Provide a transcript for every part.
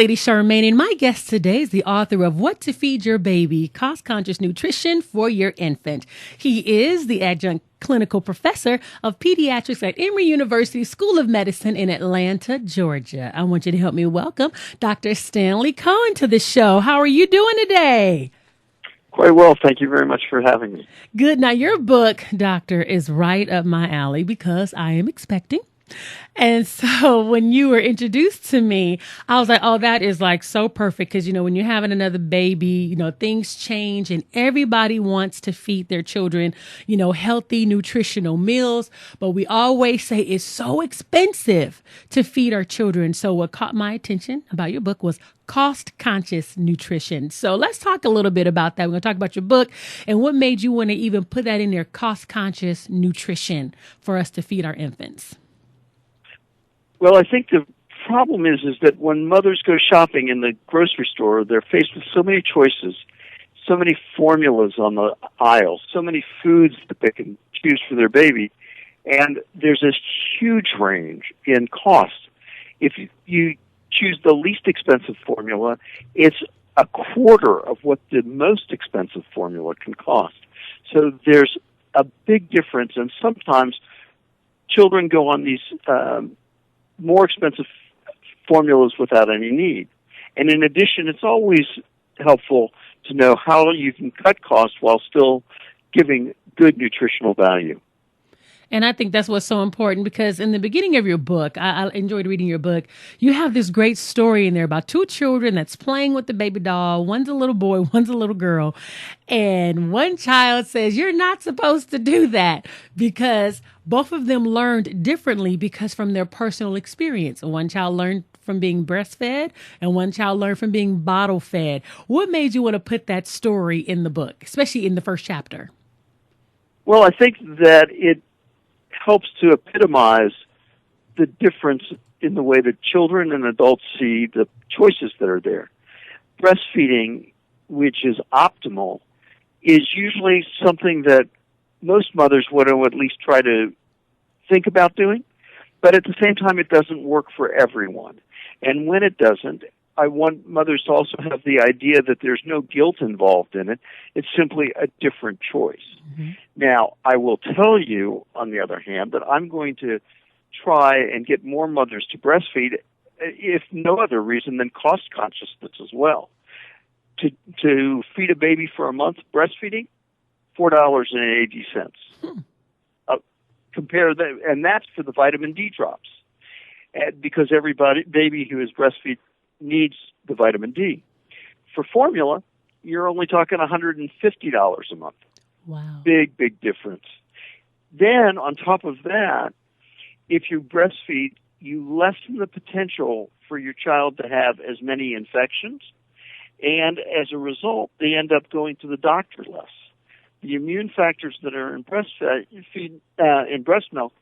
Lady Charmaine, and my guest today is the author of What to Feed Your Baby, Cost-Conscious Nutrition for Your Infant. He is the adjunct clinical professor of pediatrics at Emory University School of Medicine in Atlanta, Georgia. I want you to help me welcome Dr. Stanley Cohen to the show. How are you doing today? Quite well. Thank you very much for having me. Good. Now, your book, Doctor, is right up my alley because I am expecting. And so when you were introduced to me, I was like, oh, that is like so perfect. Because, when you're having another baby, things change and everybody wants to feed their children, healthy, nutritional meals. But we always say it's so expensive to feed our children. So what caught my attention about your book was cost-conscious nutrition. So let's talk a little bit about that. We're going to talk about your book and what made you want to even put that in there, cost-conscious nutrition for us to feed our infants. Well, I think the problem is that when mothers go shopping in the grocery store, they're faced with so many choices, so many formulas on the aisle, so many foods that they can choose for their baby, and there's this huge range in cost. If you choose the least expensive formula, it's a quarter of what the most expensive formula can cost. So there's a big difference, and sometimes children go on these more expensive formulas without any need. And in addition, it's always helpful to know how you can cut costs while still giving good nutritional value. And I think that's what's so important because in the beginning of your book, I enjoyed reading your book. You have this great story in there about two children that's playing with the baby doll. One's a little boy, one's a little girl. And one child says, you're not supposed to do that because both of them learned differently because from their personal experience. One child learned from being breastfed and one child learned from being bottle fed. What made you want to put that story in the book, especially in the first chapter? Well, I think that it helps to epitomize the difference in the way that children and adults see the choices that are there. Breastfeeding, which is optimal, is usually something that most mothers want to at least try to think about doing, but at the same time it doesn't work for everyone. And when it doesn't, I want mothers to also have the idea that there's no guilt involved in it. It's simply a different choice. Mm-hmm. Now, I will tell you, on the other hand, that I'm going to try and get more mothers to breastfeed, if no other reason than cost consciousness as well. To feed a baby for a month breastfeeding, $4.80. Compare that, and that's for the vitamin D drops, because every baby who is breastfeed needs the vitamin D. For formula, you're only talking $150 a month. Wow. Big, big difference. Then, on top of that, if you breastfeed, you lessen the potential for your child to have as many infections, and as a result, they end up going to the doctor less. The immune factors that are in in breast milk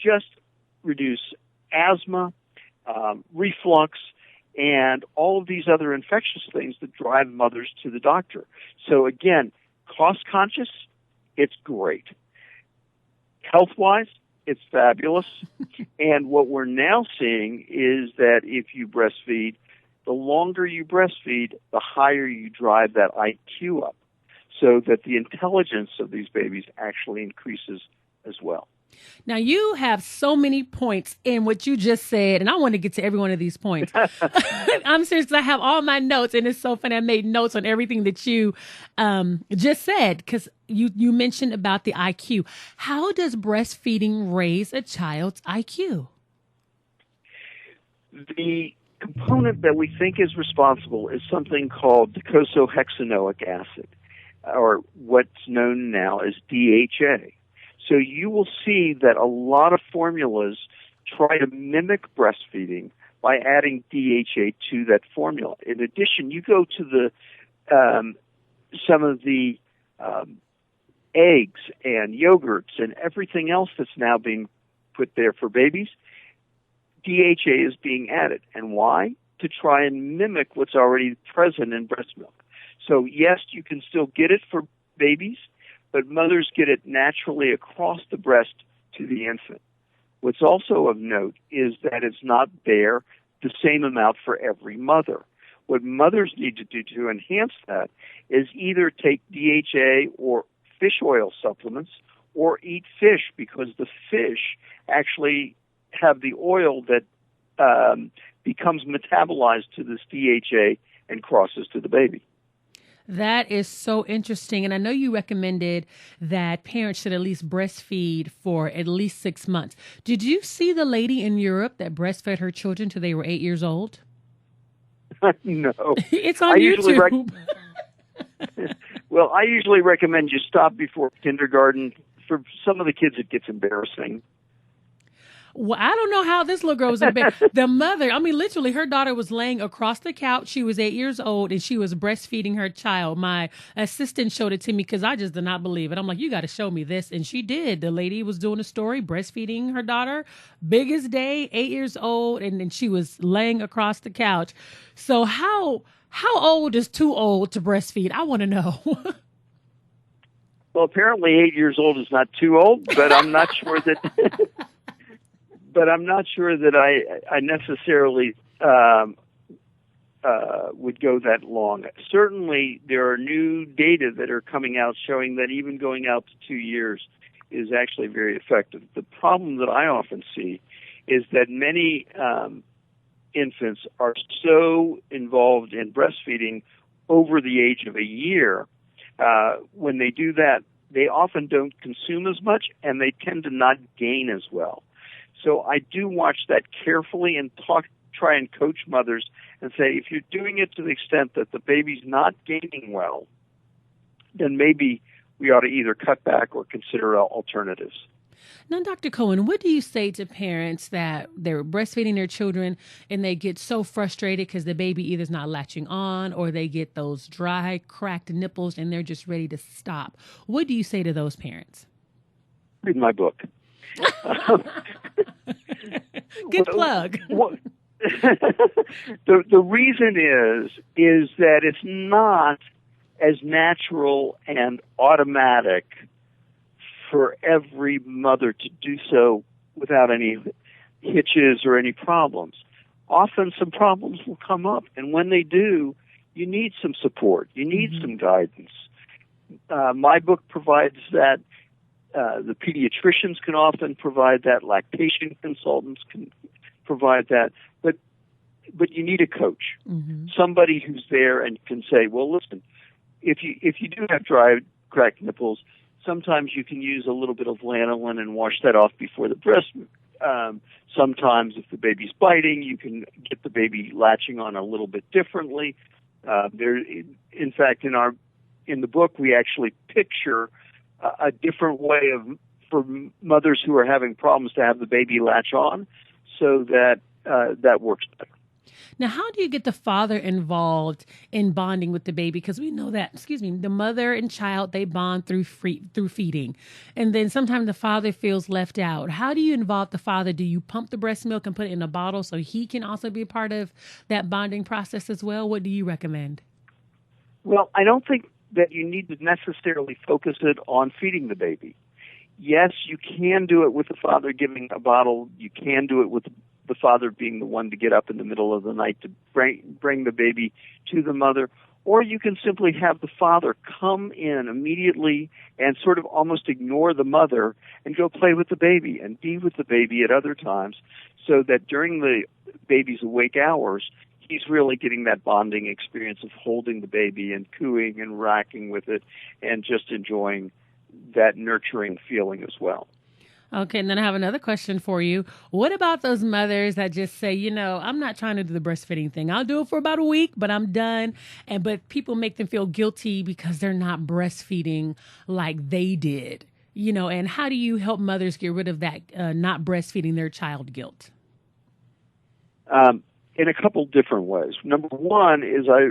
just reduce asthma, reflux, and all of these other infectious things that drive mothers to the doctor. So again, cost-conscious, it's great. Health-wise, it's fabulous. And what we're now seeing is that if you breastfeed, the longer you breastfeed, the higher you drive that IQ up, so that the intelligence of these babies actually increases as well. Now, you have so many points in what you just said, and I want to get to every one of these points. I'm serious because I have all my notes, and it's so funny. I made notes on everything that you just said because you mentioned about the IQ. How does breastfeeding raise a child's IQ? The component that we think is responsible is something called docosahexaenoic acid, or what's known now as DHA. So you will see that a lot of formulas try to mimic breastfeeding by adding DHA to that formula. In addition, you go to the some of the eggs and yogurts and everything else that's now being put there for babies, DHA is being added. And why? To try and mimic what's already present in breast milk. So yes, you can still get it for babies, but mothers get it naturally across the breast to the infant. What's also of note is that it's not there the same amount for every mother. What mothers need to do to enhance that is either take DHA or fish oil supplements or eat fish, because the fish actually have the oil that becomes metabolized to this DHA and crosses to the baby. That is so interesting. And I know you recommended that parents should at least breastfeed for at least 6 months. Did you see the lady in Europe that breastfed her children till they were 8 years old? No. It's on YouTube. Well, I usually recommend you stop before kindergarten. For some of the kids, it gets embarrassing. Well, I don't know how this little girl was in bed. The mother, I mean, literally, her daughter was laying across the couch. She was 8 years old, and she was breastfeeding her child. My assistant showed it to me because I just did not believe it. I'm like, you got to show me this. And she did. The lady was doing a story, breastfeeding her daughter, biggest day, 8 years old, and then she was laying across the couch. So how old is too old to breastfeed? I want to know. Well, apparently 8 years old is not too old, but I'm not sure that... But I'm not sure that I necessarily would go that long. Certainly, there are new data that are coming out showing that even going out to 2 years is actually very effective. The problem that I often see is that many infants are so involved in breastfeeding over the age of a year. When they do that, they often don't consume as much, and they tend to not gain as well. So I do watch that carefully and try and coach mothers and say, if you're doing it to the extent that the baby's not gaining well, then maybe we ought to either cut back or consider alternatives. Now, Dr. Cohen, what do you say to parents that they're breastfeeding their children and they get so frustrated because the baby either is not latching on or they get those dry, cracked nipples and they're just ready to stop? What do you say to those parents? Read my book. Good plug. The reason is that it's not as natural and automatic for every mother to do so without any hitches or any problems. Often some problems will come up, and when they do, you need some support. You need some guidance. My book provides that. The pediatricians can often provide that. Lactation consultants can provide that. But you need a coach, somebody who's there and can say, well, listen, if you do have dry, cracked nipples, sometimes you can use a little bit of lanolin and wash that off before the breast. Sometimes if the baby's biting, you can get the baby latching on a little bit differently. In fact, in the book, we actually picture a different way for mothers who are having problems to have the baby latch on, so that that works better. Now, how do you get the father involved in bonding with the baby? Because we know that, the mother and child, they bond through feeding. And then sometimes the father feels left out. How do you involve the father? Do you pump the breast milk and put it in a bottle so he can also be a part of that bonding process as well? What do you recommend? Well, I don't think that you need to necessarily focus it on feeding the baby. Yes, you can do it with the father giving a bottle. You can do it with the father being the one to get up in the middle of the night to bring the baby to the mother. Or you can simply have the father come in immediately and sort of almost ignore the mother and go play with the baby and be with the baby at other times, so that during the baby's awake hours, he's really getting that bonding experience of holding the baby and cooing and racking with it and just enjoying that nurturing feeling as well. Okay, and then I have another question for you. What about those mothers that just say, I'm not trying to do the breastfeeding thing. I'll do it for about a week, but I'm done. But people make them feel guilty because they're not breastfeeding like they did. And how do you help mothers get rid of that not breastfeeding their child guilt? In a couple different ways. Number one is I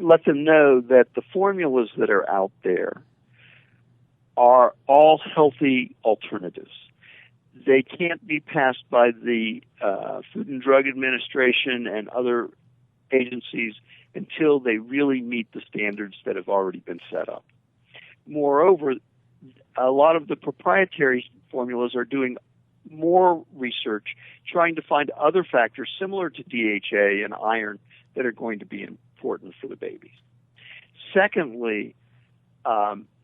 let them know that the formulas that are out there are all healthy alternatives. They can't be passed by the Food and Drug Administration and other agencies until they really meet the standards that have already been set up. Moreover, a lot of the proprietary formulas are doing more research trying to find other factors similar to DHA and iron that are going to be important for the babies. Secondly,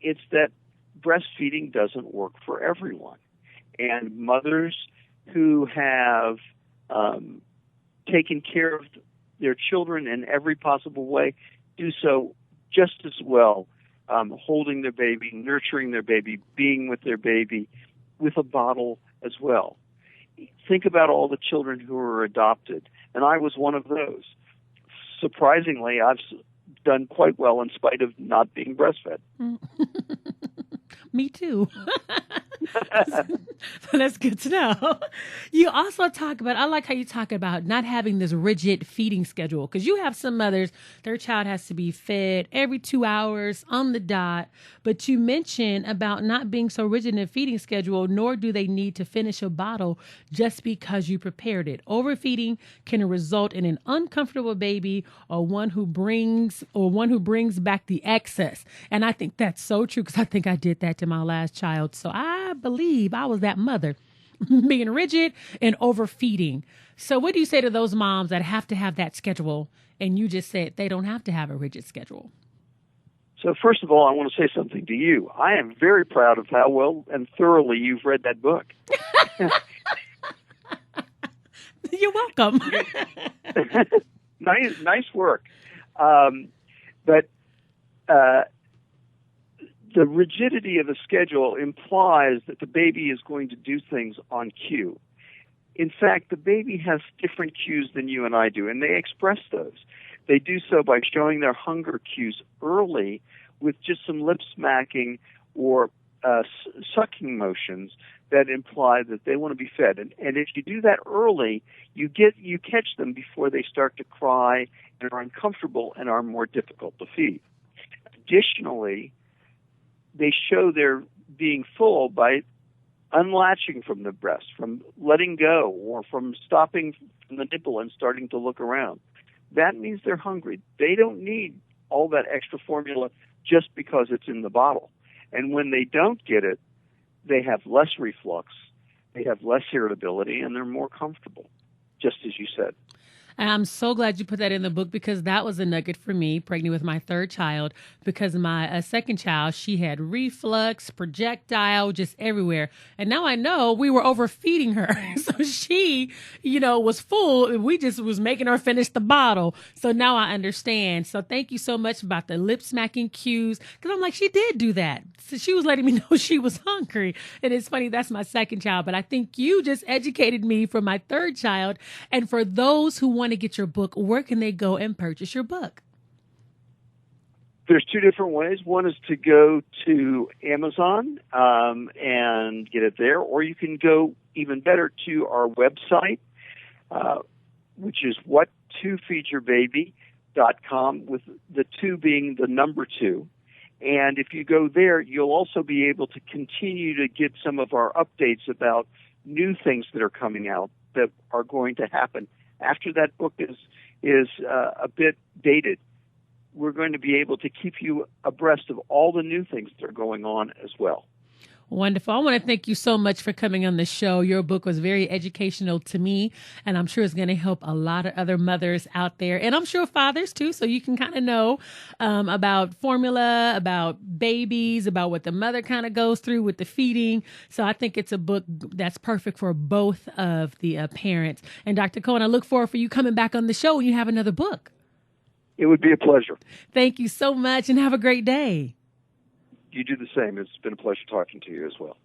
it's that breastfeeding doesn't work for everyone. And mothers who have taken care of their children in every possible way do so just as well, holding their baby, nurturing their baby, being with their baby with a bottle as well. Think about all the children who are adopted, and I was one of those. Surprisingly, I've done quite well in spite of not being breastfed. Me too. So that's good to know. You also talk about, I like how you talk about not having this rigid feeding schedule, because you have some mothers, their child has to be fed every 2 hours on the dot, but you mention about not being so rigid in a feeding schedule, nor do they need to finish a bottle just because you prepared it. Overfeeding can result in an uncomfortable baby or one who brings back the excess. And I think that's so true, because I think I did that to my last child. So I believe I was that mother being rigid and overfeeding. So what do you say to those moms that have to have that schedule, and you just said they don't have to have a rigid schedule? So first of all, I want to say something to you. I am very proud of how well and thoroughly you've read that book. You're welcome. Nice work. But the rigidity of the schedule implies that the baby is going to do things on cue. In fact, the baby has different cues than you and I do, and they express those. They do so by showing their hunger cues early with just some lip smacking or sucking motions that imply that they want to be fed. And if you do that early, you catch them before they start to cry and are uncomfortable and are more difficult to feed. Additionally, they show they're being full by unlatching from the breast, from letting go, or from stopping from the nipple and starting to look around. That means they're hungry. They don't need all that extra formula just because it's in the bottle. And when they don't get it, they have less reflux, they have less irritability, and they're more comfortable, just as you said. And I'm so glad you put that in the book, because that was a nugget for me, pregnant with my third child, because my second child, she had reflux, projectile, just everywhere. And now I know we were overfeeding her. So she, was full, and we just was making her finish the bottle. So now I understand. So thank you so much about the lip smacking cues, because I'm like, she did do that. So she was letting me know she was hungry. And it's funny, that's my second child, but I think you just educated me for my third child. And for those who want to get your book, where can they go and purchase your book? There's two different ways. One is to go to Amazon and get it there, or you can go even better to our website, which is what2feedyourbaby.com, with the 2 being the number 2. And if you go there, you'll also be able to continue to get some of our updates about new things that are coming out that are going to happen. After that book is a bit dated, we're going to be able to keep you abreast of all the new things that are going on as well. Wonderful. I want to thank you so much for coming on the show. Your book was very educational to me, and I'm sure it's going to help a lot of other mothers out there, and I'm sure fathers too, so you can kind of know about formula, about babies, about what the mother kind of goes through with the feeding. So I think it's a book that's perfect for both of the parents. And Dr. Cohen, I look forward for you coming back on the show when you have another book. It would be a pleasure. Thank you so much, and have a great day. You do the same. It's been a pleasure talking to you as well.